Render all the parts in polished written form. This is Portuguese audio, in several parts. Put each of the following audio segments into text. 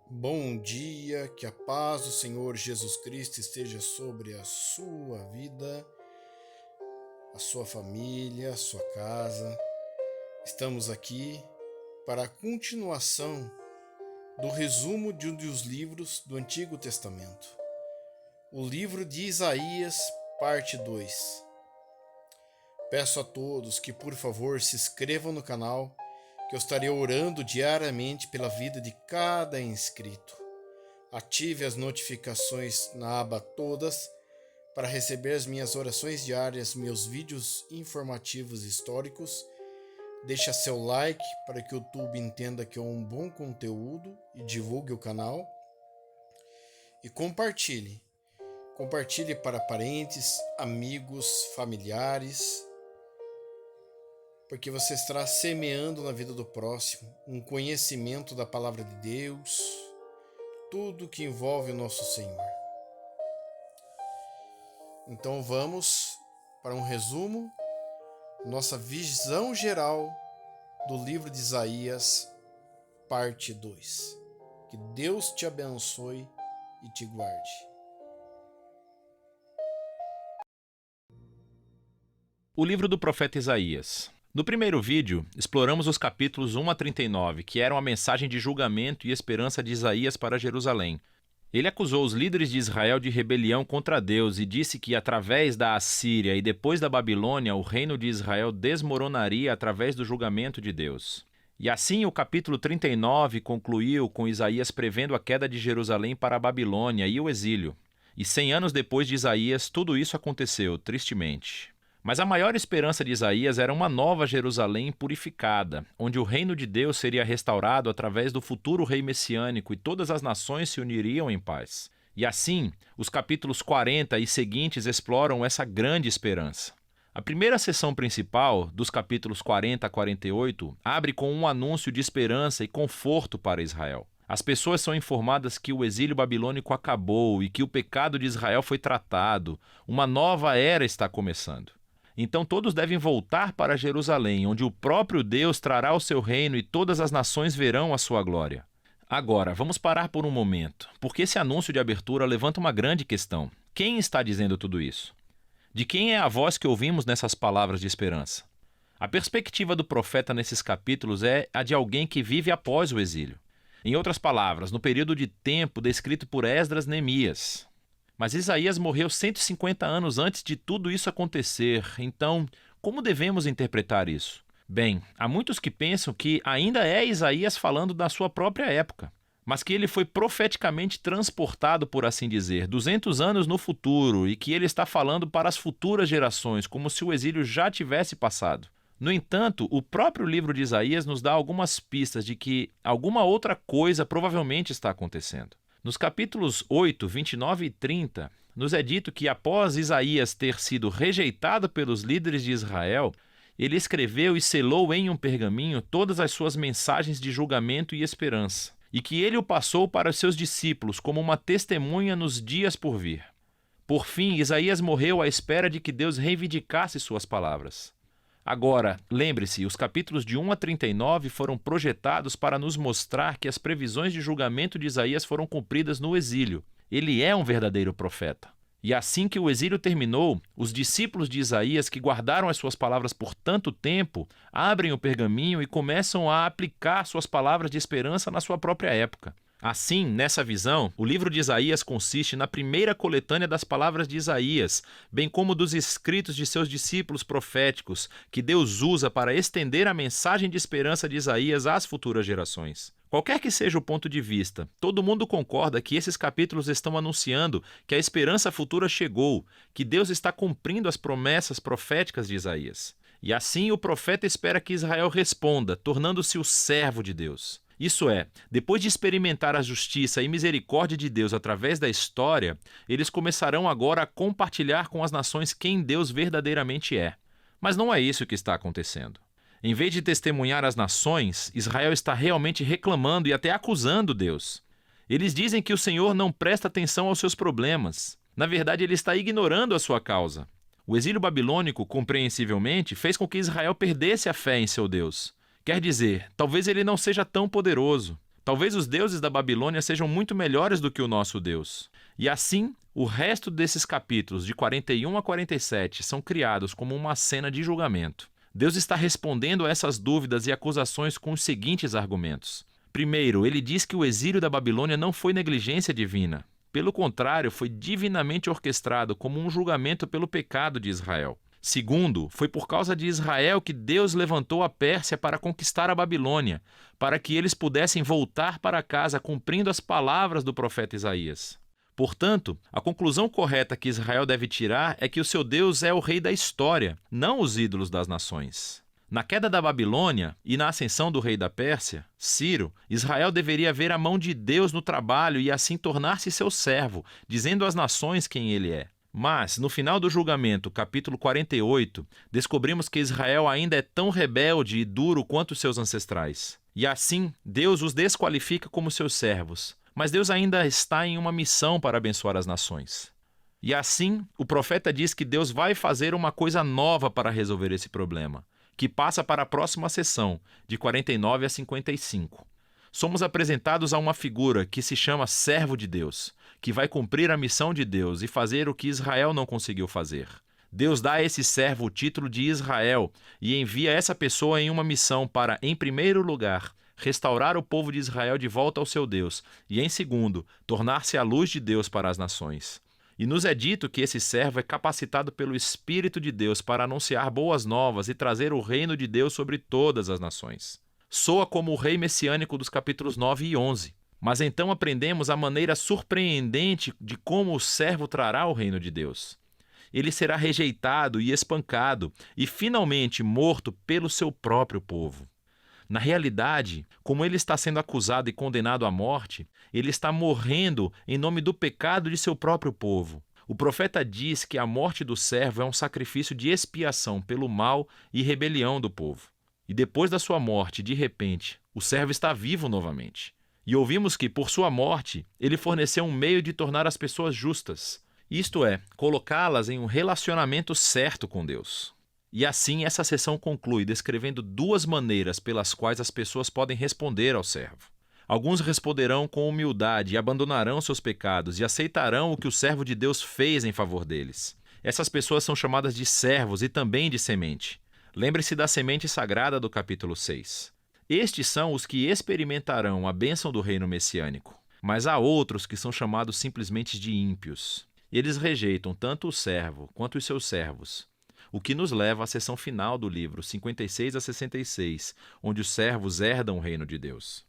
Bom dia, que a paz do Senhor Jesus Cristo esteja sobre a sua vida, a sua família, a sua casa. Estamos aqui para a continuação do resumo de um dos livros do Antigo Testamento, o livro de Isaías, parte 2. Peço a todos que, por favor, se inscrevam no canal, que eu estarei orando diariamente pela vida de cada inscrito. Ative as notificações na aba Todas para receber as minhas orações diárias, meus vídeos informativos históricos. Deixe seu like para que o YouTube entenda que é um bom conteúdo e divulgue o canal. E compartilhe. Compartilhe para parentes, amigos, familiares, porque você estará semeando na vida do próximo um conhecimento da palavra de Deus, tudo que envolve o nosso Senhor. Então vamos para um resumo, nossa visão geral do livro de Isaías, parte 2. Que Deus te abençoe e te guarde. O livro do profeta Isaías. No primeiro vídeo, exploramos os capítulos 1 a 39, que eram a mensagem de julgamento e esperança de Isaías para Jerusalém. Ele acusou os líderes de Israel de rebelião contra Deus e disse que, através da Assíria e depois da Babilônia, o reino de Israel desmoronaria através do julgamento de Deus. E assim, o capítulo 39 concluiu com Isaías prevendo a queda de Jerusalém para a Babilônia e o exílio. E 100 anos depois de Isaías, tudo isso aconteceu, tristemente. Mas a maior esperança de Isaías era uma nova Jerusalém purificada, onde o reino de Deus seria restaurado através do futuro rei messiânico e todas as nações se uniriam em paz. E assim, os capítulos 40 e seguintes exploram essa grande esperança. A primeira sessão principal, dos capítulos 40 a 48, abre com um anúncio de esperança e conforto para Israel. As pessoas são informadas que o exílio babilônico acabou e que o pecado de Israel foi tratado. Uma nova era está começando. Então todos devem voltar para Jerusalém, onde o próprio Deus trará o seu reino e todas as nações verão a sua glória. Agora, vamos parar por um momento, porque esse anúncio de abertura levanta uma grande questão. Quem está dizendo tudo isso? De quem é a voz que ouvimos nessas palavras de esperança? A perspectiva do profeta nesses capítulos é a de alguém que vive após o exílio. Em outras palavras, no período de tempo descrito por Esdras Neemias. Mas Isaías morreu 150 anos antes de tudo isso acontecer, então como devemos interpretar isso? Bem, há muitos que pensam que ainda é Isaías falando da sua própria época, mas que ele foi profeticamente transportado, por assim dizer, 200 anos no futuro e que ele está falando para as futuras gerações, como se o exílio já tivesse passado. No entanto, o próprio livro de Isaías nos dá algumas pistas de que alguma outra coisa provavelmente está acontecendo. Nos capítulos 8, 29 e 30, nos é dito que após Isaías ter sido rejeitado pelos líderes de Israel, ele escreveu e selou em um pergaminho todas as suas mensagens de julgamento e esperança, e que ele o passou para os seus discípulos como uma testemunha nos dias por vir. Por fim, Isaías morreu à espera de que Deus reivindicasse suas palavras. Agora, lembre-se, os capítulos de 1 a 39 foram projetados para nos mostrar que as previsões de julgamento de Isaías foram cumpridas no exílio. Ele é um verdadeiro profeta. E assim que o exílio terminou, os discípulos de Isaías, que guardaram as suas palavras por tanto tempo, abrem o pergaminho e começam a aplicar suas palavras de esperança na sua própria época. Assim, nessa visão, o livro de Isaías consiste na primeira coletânea das palavras de Isaías, bem como dos escritos de seus discípulos proféticos, que Deus usa para estender a mensagem de esperança de Isaías às futuras gerações. Qualquer que seja o ponto de vista, todo mundo concorda que esses capítulos estão anunciando que a esperança futura chegou, que Deus está cumprindo as promessas proféticas de Isaías. E assim o profeta espera que Israel responda, tornando-se o servo de Deus. Isso é, depois de experimentar a justiça e misericórdia de Deus através da história, eles começarão agora a compartilhar com as nações quem Deus verdadeiramente é. Mas não é isso que está acontecendo. Em vez de testemunhar às nações, Israel está realmente reclamando e até acusando Deus. Eles dizem que o Senhor não presta atenção aos seus problemas. Na verdade, ele está ignorando a sua causa. O exílio babilônico, compreensivelmente, fez com que Israel perdesse a fé em seu Deus. Quer dizer, talvez ele não seja tão poderoso. Talvez os deuses da Babilônia sejam muito melhores do que o nosso Deus. E assim, o resto desses capítulos, de 41 a 47, são criados como uma cena de julgamento. Deus está respondendo a essas dúvidas e acusações com os seguintes argumentos. Primeiro, ele diz que o exílio da Babilônia não foi negligência divina. Pelo contrário, foi divinamente orquestrado como um julgamento pelo pecado de Israel. Segundo, foi por causa de Israel que Deus levantou a Pérsia para conquistar a Babilônia, para que eles pudessem voltar para casa cumprindo as palavras do profeta Isaías. Portanto, a conclusão correta que Israel deve tirar é que o seu Deus é o rei da história, não os ídolos das nações. Na queda da Babilônia e na ascensão do rei da Pérsia, Ciro, Israel deveria ver a mão de Deus no trabalho e assim tornar-se seu servo, dizendo às nações quem ele é. Mas, no final do julgamento, capítulo 48, descobrimos que Israel ainda é tão rebelde e duro quanto seus ancestrais. E assim, Deus os desqualifica como seus servos. Mas Deus ainda está em uma missão para abençoar as nações. E assim, o profeta diz que Deus vai fazer uma coisa nova para resolver esse problema, que passa para a próxima sessão, de 49 a 55. Somos apresentados a uma figura que se chama servo de Deus, que vai cumprir a missão de Deus e fazer o que Israel não conseguiu fazer. Deus dá a esse servo o título de Israel e envia essa pessoa em uma missão para, em primeiro lugar, restaurar o povo de Israel de volta ao seu Deus e, em segundo, tornar-se a luz de Deus para as nações. E nos é dito que esse servo é capacitado pelo Espírito de Deus para anunciar boas novas e trazer o reino de Deus sobre todas as nações. Soa como o rei messiânico dos capítulos 9 e 11. Mas então aprendemos a maneira surpreendente de como o servo trará o reino de Deus. Ele será rejeitado e espancado e finalmente morto pelo seu próprio povo. Na realidade, como ele está sendo acusado e condenado à morte, ele está morrendo em nome do pecado de seu próprio povo. O profeta diz que a morte do servo é um sacrifício de expiação pelo mal e rebelião do povo. E depois da sua morte, de repente, o servo está vivo novamente. E ouvimos que, por sua morte, ele forneceu um meio de tornar as pessoas justas. Isto é, colocá-las em um relacionamento certo com Deus. E assim essa sessão conclui descrevendo duas maneiras pelas quais as pessoas podem responder ao servo. Alguns responderão com humildade e abandonarão seus pecados e aceitarão o que o servo de Deus fez em favor deles. Essas pessoas são chamadas de servos e também de semente. Lembre-se da semente sagrada do capítulo 6. Estes são os que experimentarão a bênção do reino messiânico. Mas há outros que são chamados simplesmente de ímpios. Eles rejeitam tanto o servo quanto os seus servos. O que nos leva à seção final do livro, 56 a 66, onde os servos herdam o reino de Deus.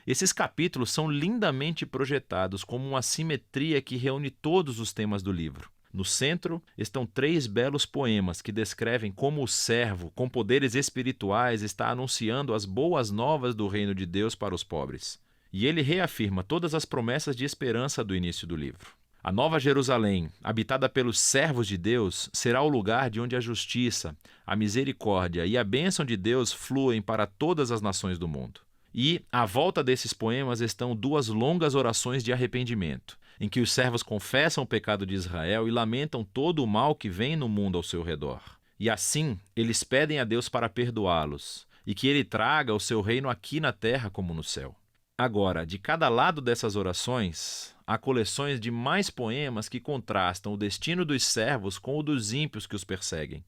Esses capítulos são lindamente projetados como uma simetria que reúne todos os temas do livro. No centro estão 3 belos poemas que descrevem como o servo, com poderes espirituais, está anunciando as boas novas do reino de Deus para os pobres. E ele reafirma todas as promessas de esperança do início do livro. A Nova Jerusalém, habitada pelos servos de Deus, será o lugar de onde a justiça, a misericórdia e a bênção de Deus fluem para todas as nações do mundo. E, à volta desses poemas, estão 2 longas orações de arrependimento, em que os servos confessam o pecado de Israel e lamentam todo o mal que vem no mundo ao seu redor. E assim, eles pedem a Deus para perdoá-los, e que ele traga o seu reino aqui na terra como no céu. Agora, de cada lado dessas orações, há coleções de mais poemas que contrastam o destino dos servos com o dos ímpios que os perseguem.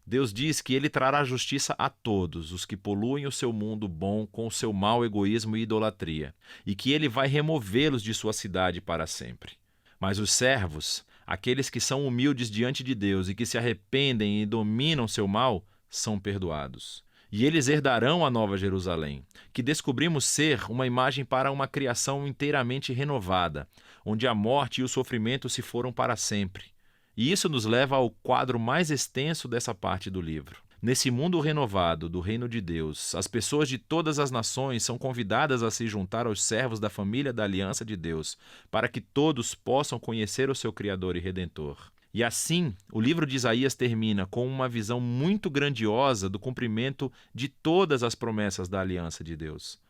Deus diz que ele trará justiça a todos os que poluem o seu mundo bom com o seu mau egoísmo e idolatria, e que ele vai removê-los de sua cidade para sempre. Mas os servos, aqueles que são humildes diante de Deus e que se arrependem e dominam seu mal, são perdoados. E eles herdarão a Nova Jerusalém, que descobrimos ser uma imagem para uma criação inteiramente renovada, onde a morte e o sofrimento se foram para sempre. E isso nos leva ao quadro mais extenso dessa parte do livro. Nesse mundo renovado do reino de Deus, as pessoas de todas as nações são convidadas a se juntar aos servos da família da aliança de Deus, para que todos possam conhecer o seu Criador e Redentor. E assim, o livro de Isaías termina com uma visão muito grandiosa do cumprimento de todas as promessas da aliança de Deus.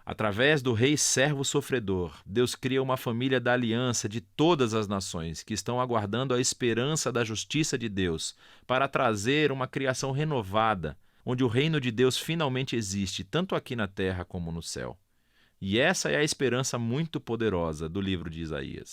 Através do rei servo sofredor, Deus cria uma família da aliança de todas as nações que estão aguardando a esperança da justiça de Deus para trazer uma criação renovada, onde o reino de Deus finalmente existe, tanto aqui na terra como no céu. E essa é a esperança muito poderosa do livro de Isaías.